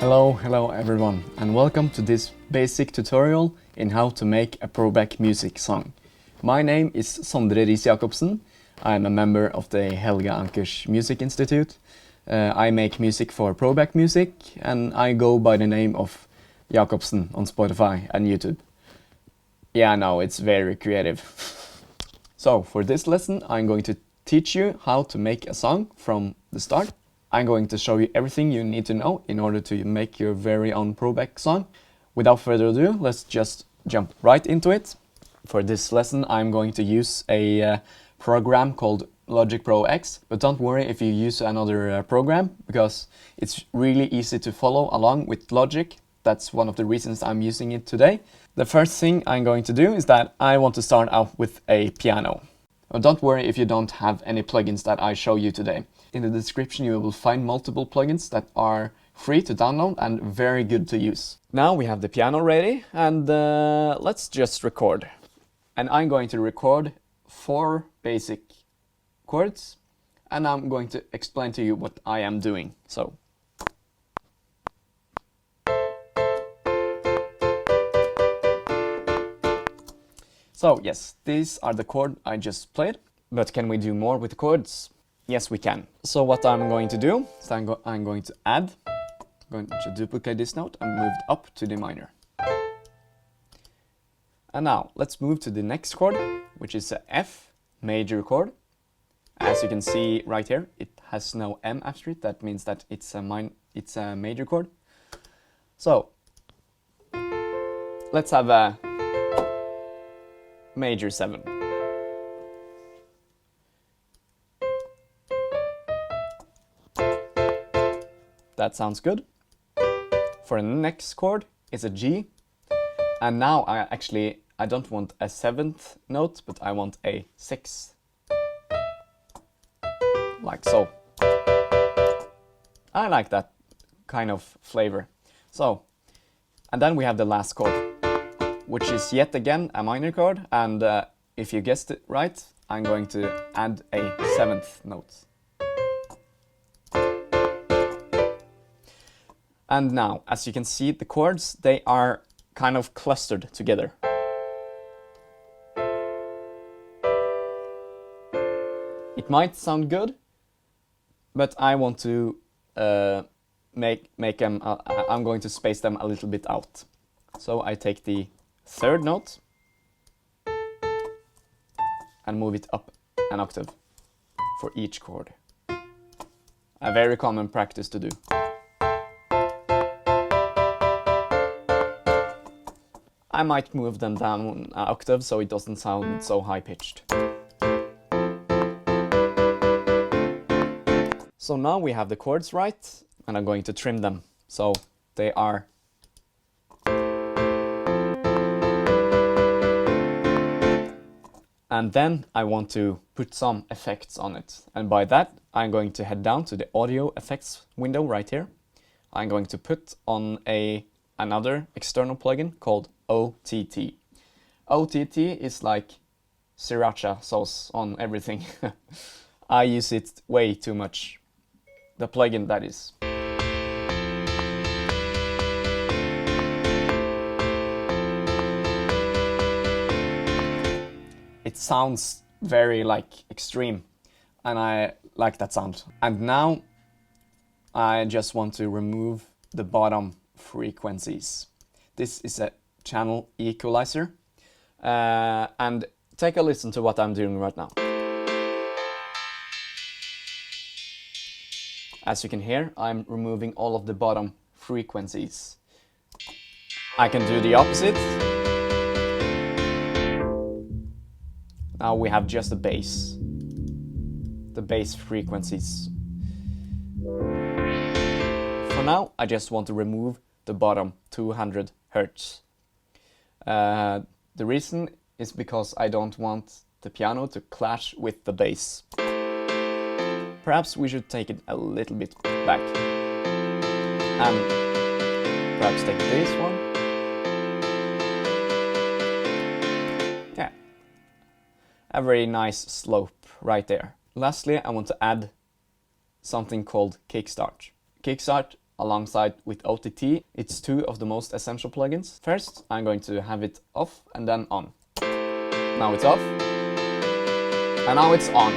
Hello everyone, and welcome to this basic tutorial in how to make a Probackmusic song. My name is Sondre Jacobsen. I'm a member of the Helga Ankers Music Institute. I make music for Probackmusic, and I go by the name of Jacobsen on Spotify and YouTube. Yeah, no, it's very creative. So, for this lesson, I'm going to teach you how to make a song from the start. I'm going to show you everything you need to know in order to make your very own Proback song. Without further ado, let's just jump right into it. For this lesson, I'm going to use a program called Logic Pro X, but don't worry if you use another program, because it's really easy to follow along with Logic. That's one of the reasons I'm using it today. The first thing I'm going to do is that I want to start out with a piano. But don't worry if you don't have any plugins that I show you today. In the description you will find multiple plugins that are free to download and very good to use. Now we have the piano ready, and let's just record. And I'm going to record 4 basic chords, and I'm going to explain to you what I am doing. So yes, these are the chords I just played, but can we do more with chords? Yes, we can. So what I'm going to do is I'm going to add, I'm going to duplicate this note and move it up to the minor. And now let's move to the next chord, which is a F major chord. As you can see right here, it has no M after it. That means that it's a major chord. So let's have a major 7. That sounds good. For the next chord, it's a G. And now I don't want a 7th note, but I want a 6th. Like so. I like that kind of flavor. So, and then we have the last chord, which is yet again a minor chord. And if you guessed it right, I'm going to add a 7th note. And now, as you can see, the chords, they are kind of clustered together. It might sound good, but I want to make them, I'm going to space them a little bit out. So I take the 3rd note and move it up an octave for each chord. A very common practice to do. I might move them down an octave so it doesn't sound so high-pitched. So now we have the chords right, and I'm going to trim them so they are and then I want to put some effects on it, and by that I'm going to head down to the audio effects window right here. I'm going to put on another external plugin called OTT. OTT is like sriracha sauce on everything. I use it way too much. The plugin, that is. It sounds very extreme, and I like that sound. And now I just want to remove the bottom frequencies. This is a channel equalizer, and take a listen to what I'm doing right now. As you can hear, I'm removing all of the bottom frequencies. I can do the opposite. Now we have just the bass frequencies. For now, I just want to remove the bottom 200 Hertz. The reason is because I don't want the piano to clash with the bass. Perhaps we should take it a little bit back. And perhaps take this one. Yeah. A very nice slope right there. Lastly, I want to add something called Kickstart. Kickstart alongside with OTT, it's two of the most essential plugins. First, I'm going to have it off and then on. Now it's off, and now it's on.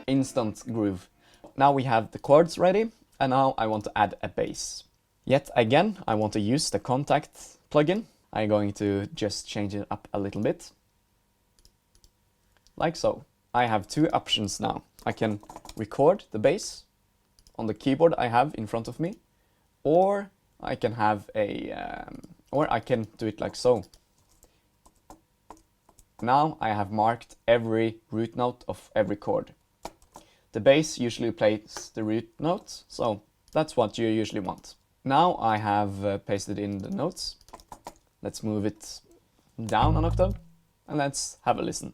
Instant groove. Now we have the chords ready, and now I want to add a bass. Yet again, I want to use the Contact plugin. I'm going to just change it up a little bit. Like so. I have two options now. I can record the bass on the keyboard I have in front of me, or I can have or I can do it like so. Now I have marked every root note of every chord. The bass usually plays the root notes, so that's what you usually want. Now I have pasted in the notes. Let's move it down an octave, and let's have a listen.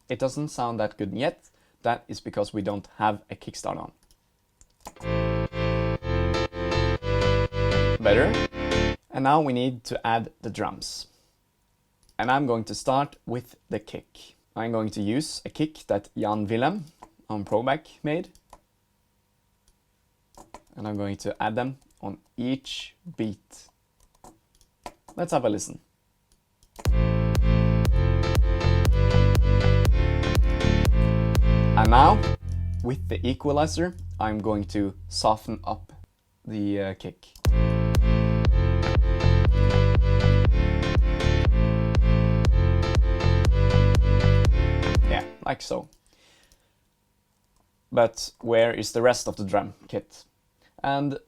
It doesn't sound that good yet. That is because we don't have a kickstart on. Better. And now we need to add the drums. And I'm going to start with the kick. I'm going to use a kick that Jan Willem on Proback made. And I'm going to add them on each beat. Let's have a listen. And now, with the equalizer, I'm going to soften up the kick. Yeah, like so. But where is the rest of the drum kit? And,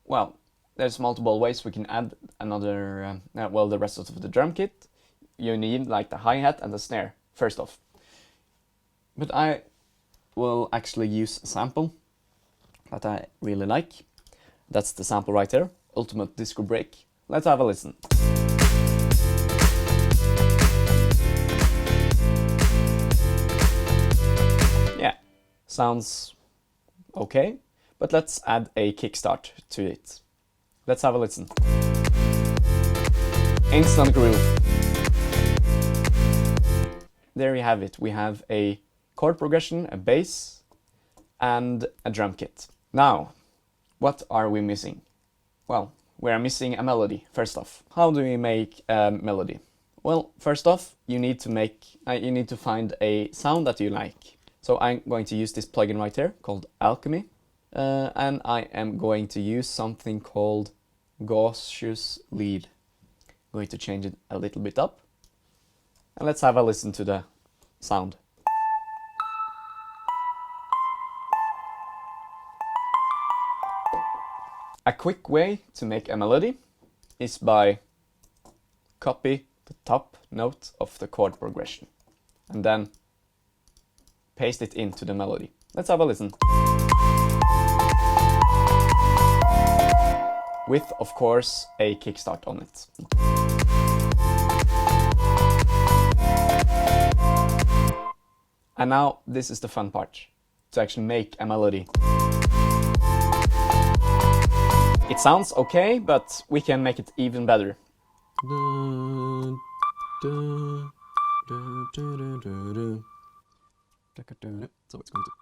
well, there's multiple ways we can add another, the rest of the drum kit. You need like the hi-hat and the snare, first off. But I will actually use a sample that I really like. That's the sample right here, Ultimate Disco Break. Let's have a listen. Yeah, sounds okay, but let's add a kickstart to it. Let's have a listen. Instant groove. There you have it. We have a chord progression, a bass, and a drum kit. Now, what are we missing? Well, we are missing a melody, first off. How do we make a melody? Well, first off, you need to find a sound that you like. So I'm going to use this plugin right here called Alchemy, and I am going to use something called Gaseous Lead. I'm going to change it a little bit up, and let's have a listen to the sound. A quick way to make a melody is by copy the top note of the chord progression and then paste it into the melody. Let's have a listen. With, of course, a kickstart on it. And now this is the fun part, to actually make a melody. It sounds okay, but we can make it even better. So it's going to...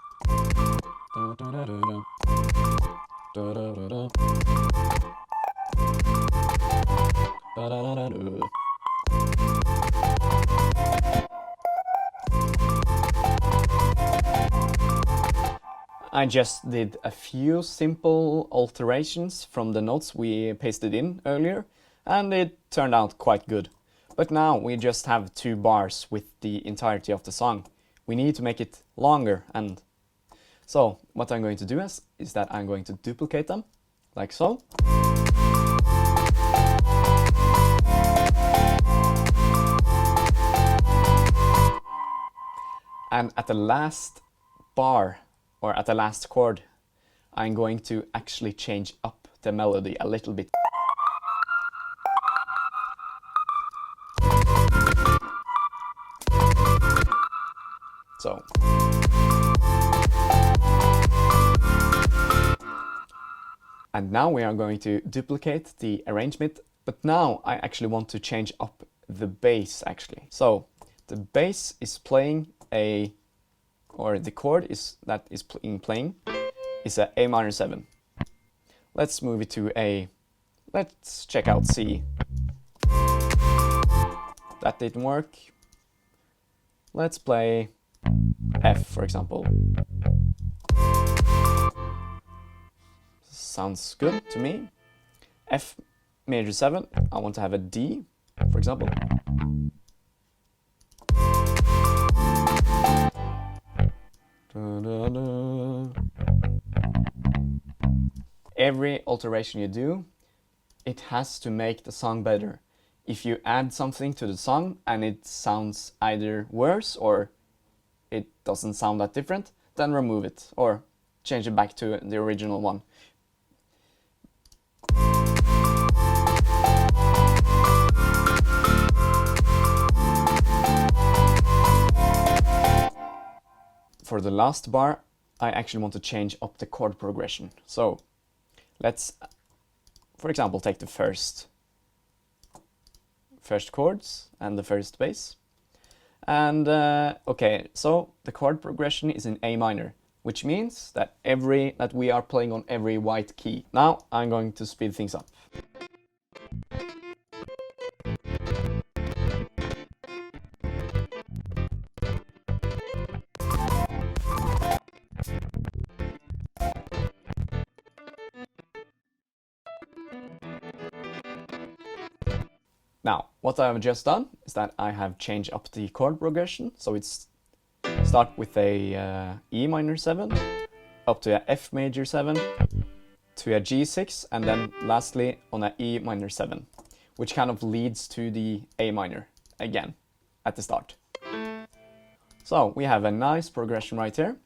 I just did a few simple alterations from the notes we pasted in earlier, and it turned out quite good. But now we just have 2 bars with the entirety of the song. We need to make it longer, and so what I'm going to do is that I'm going to duplicate them, like so. And at the last bar, or at the last chord, I'm going to actually change up the melody a little bit. So. And now we are going to duplicate the arrangement, but now I actually want to change up the bass actually. So the bass is playing a, or the chord is that is playing is a A minor 7. Let's move it to A. Let's check out C. That didn't work. Let's play F, for example. Sounds good to me. F major 7. I want to have a D, for example. Every alteration you do, it has to make the song better. If you add something to the song and it sounds either worse or it doesn't sound that different, then remove it or change it back to the original one. For the last bar, I actually want to change up the chord progression. So let's, for example, take the first chords and the first bass. And okay, so the chord progression is in A minor, which means that we are playing on every white key. Now I'm going to speed things up. Now, what I have just done is that I have changed up the chord progression, so it's start with a E minor 7, up to a F major 7, to a G6, and then lastly on a E minor 7, which kind of leads to the A minor again at the start. So we have a nice progression right here,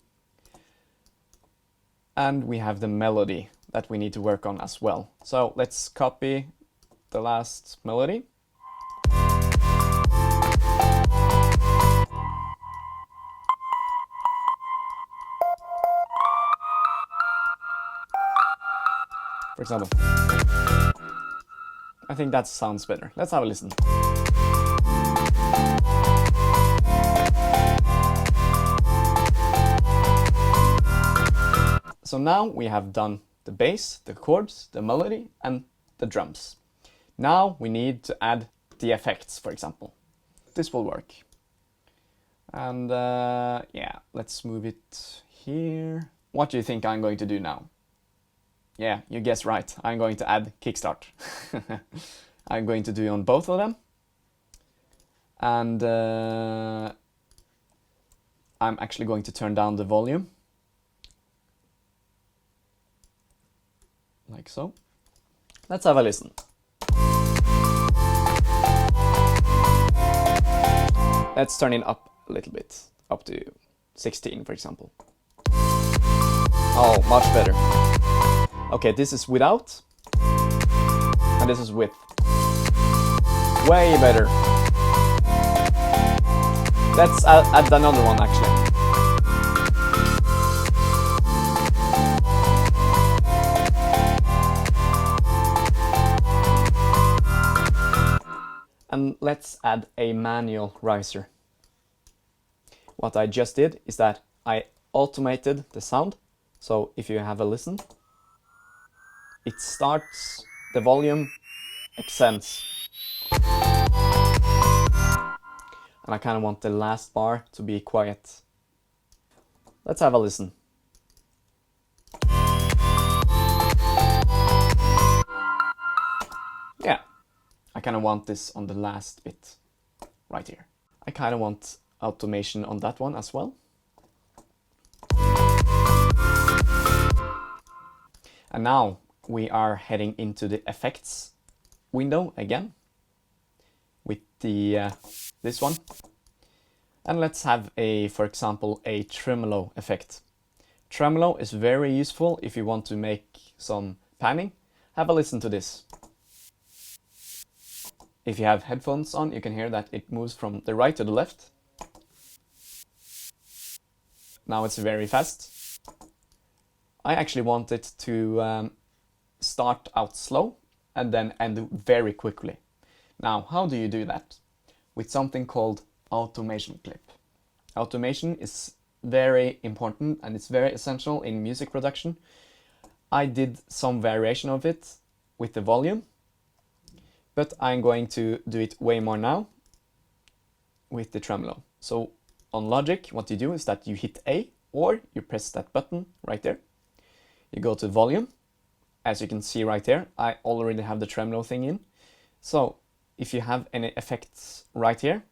and we have the melody that we need to work on as well. So let's copy the last melody. For example. I think that sounds better. Let's have a listen. So now we have done the bass, the chords, the melody, and the drums. Now we need to add the effects, for example. This will work. And yeah, let's move it here. What do you think I'm going to do now? Yeah, you guessed right. I'm going to add kickstart. I'm going to do on both of them. And I'm actually going to turn down the volume. Like so. Let's have a listen. Let's turn it up a little bit, up to 16, for example. Oh, much better. Okay, this is without, and this is with. Way better. Let's add another one, actually. And let's add a manual riser. What I just did is that I automated the sound. So if you have a listen, it starts, the volume accents. And I kind of want the last bar to be quiet. Let's have a listen. Yeah, I kind of want this on the last bit, right here. I kind of want automation on that one as well. And now we are heading into the effects window again with the this one. And let's have a, for example, a tremolo effect. Tremolo is very useful if you want to make some panning. Have a listen to this. If you have headphones on, you can hear that it moves from the right to the left. Now it's very fast. I actually want it to start out slow and then end very quickly. Now, how do you do that? With something called automation clip. Automation is very important and it's very essential in music production. I did some variation of it with the volume, but I'm going to do it way more now with the tremolo. So on Logic, what you do is that you hit A, or you press that button right there. You go to volume. As you can see right there, I already have the tremolo thing in. So if you have any effects right here,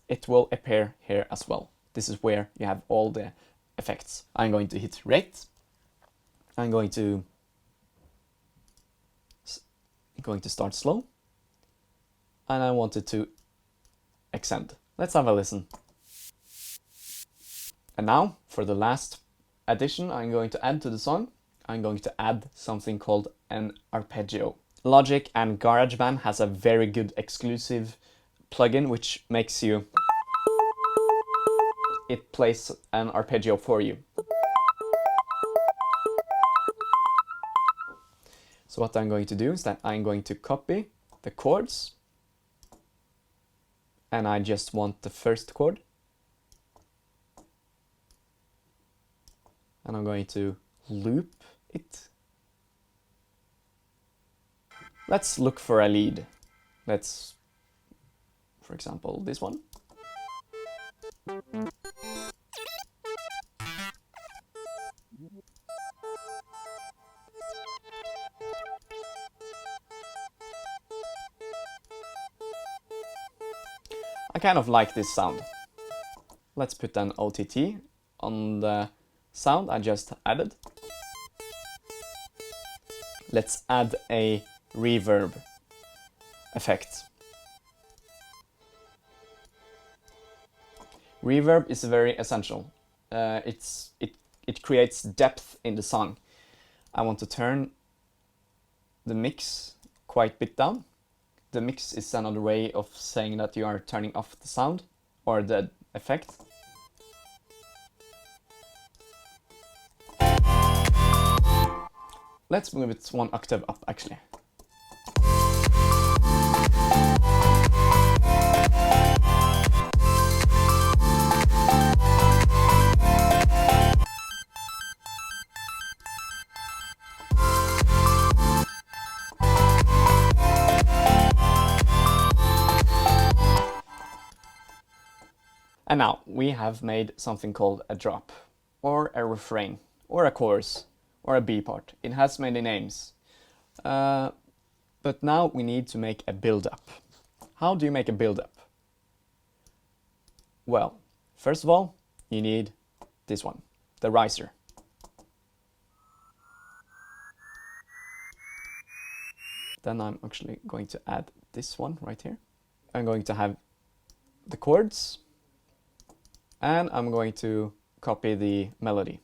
it will appear here as well. This is where you have all the effects. I'm going to hit rate. I'm going to start slow. And I want it to extend. Let's have a listen. And now, for the last addition I'm going to add to the song, I'm going to add something called an arpeggio. Logic and GarageBand has a very good exclusive plugin which makes it plays an arpeggio for you. So what I'm going to do is that I'm going to copy the chords, and I just want the first chord. And I'm going to loop it. Let's look for a lead. Let's, for example, this one. I kind of like this sound. Let's put an OTT on the sound I just added. Let's add a reverb effect. Reverb is very essential. It creates depth in the song. I want to turn the mix quite a bit down. The mix is another way of saying that you are turning off the sound or the effect. Let's move it one octave up, actually. And now we have made something called a drop, or a refrain, or a chorus, or a B part. It has many names. But now we need to make a build-up. How do you make a build-up? Well, first of all, you need this one, the riser. Then I'm actually going to add this one right here. I'm going to have the chords, and I'm going to copy the melody.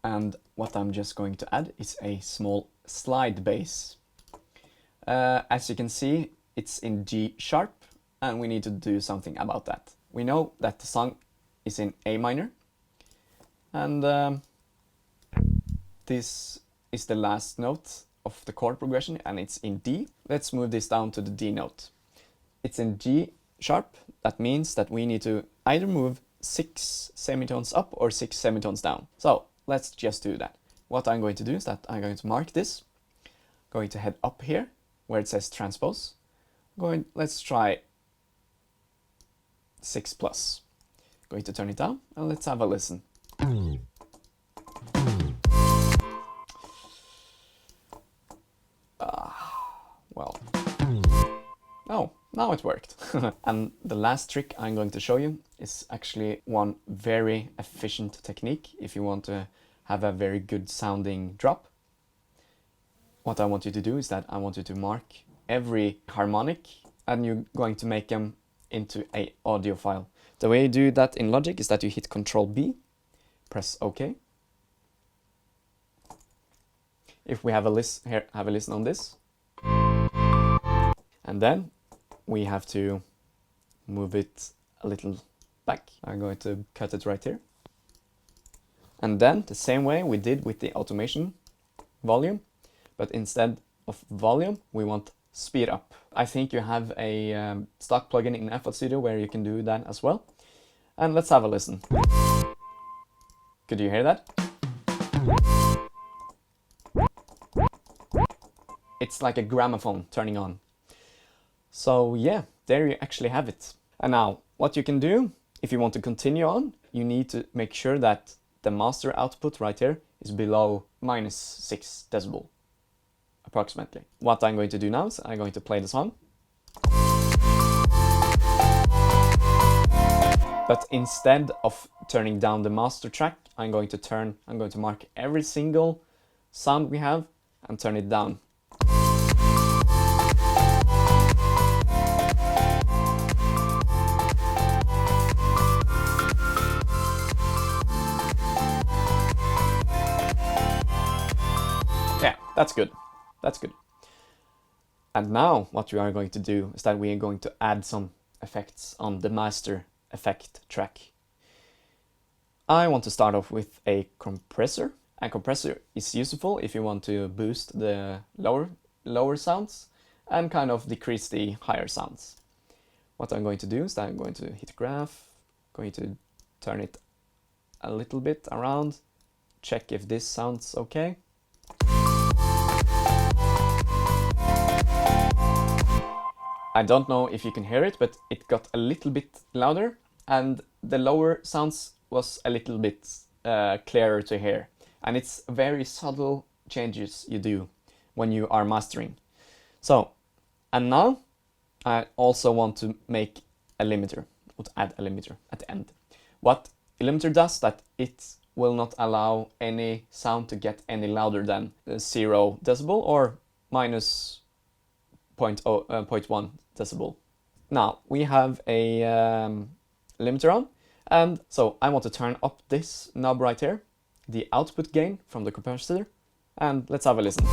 And what I'm just going to add is a small slide bass. As you can see, it's in G sharp, and we need to do something about that. We know that the song is in A minor, and this is the last note of the chord progression, and it's in D. Let's move this down to the D note. It's in G sharp. That means that we need to either move 6 semitones up or 6 semitones down. So let's just do that. What I'm going to do is that I'm going to mark this, going to head up here where it says transpose. Let's try 6 plus. Going to turn it down and let's have a listen. Well, oh, now it worked. And the last trick I'm going to show you is actually one very efficient technique if you want to have a very good sounding drop. What I want you to do is that I want you to mark every harmonic, and you're going to make them into an audio file. The way you do that in Logic is that you hit Ctrl B, press OK. If we have a listen here, have a listen on this. And then we have to move it a little back. I'm going to cut it right here. And then the same way we did with the automation volume, but instead of volume, we want speed up. I think you have a stock plugin in FL Studio where you can do that as well. And let's have a listen. Could you hear that? It's like a gramophone turning on. So yeah, there you actually have it. And now, what you can do, if you want to continue on, you need to make sure that the master output right here is below -6 decibel, approximately. What I'm going to do now is I'm going to play the song. But instead of turning down the master track, I'm going to mark every single sound we have and turn it down. Yeah, that's good. That's good. And now what we are going to do is that we are going to add some effects on the master effect track. I want to start off with a compressor. A compressor is useful if you want to boost the lower sounds and kind of decrease the higher sounds. What I'm going to do is that I'm going to hit graph, going to turn it a little bit around, check if this sounds okay. I don't know if you can hear it, but it got a little bit louder and the lower sounds was a little bit clearer to hear. And it's very subtle changes you do when you are mastering. So, and now I also want to make a limiter, or to add a limiter at the end. What a limiter does that it will not allow any sound to get any louder than 0 decibel or minus 0.1 decibel. Now we have a limiter on, and so I want to turn up this knob right here, the output gain from the compressor, and let's have a listen.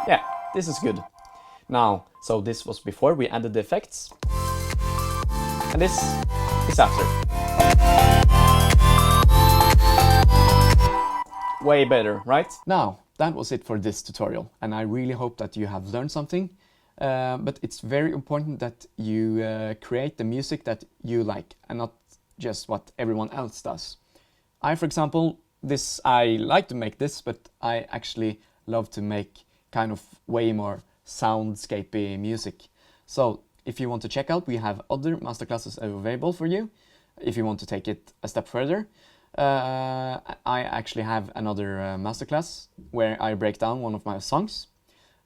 Yeah, this is good. Now, so this was before we added the effects, and this is after. Way better, right? Now, that was it for this tutorial, and I really hope that you have learned something. But it's very important that you create the music that you like and not just what everyone else does. I, for example, I like to make this, but I actually love to make kind of way more soundscapey music. So if you want to check out, we have other masterclasses available for you. If you want to take it a step further, I actually have another masterclass where I break down one of my songs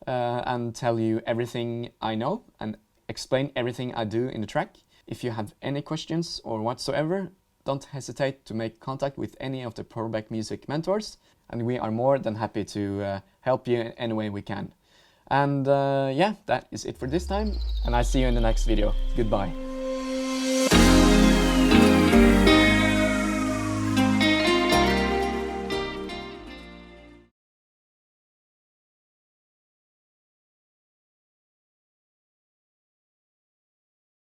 and tell you everything I know and explain everything I do in the track. If you have any questions or whatsoever, don't hesitate to make contact with any of the Probackmusic mentors, and we are more than happy to help you in any way we can. And yeah, that is it for this time, and I see you in the next video. Goodbye.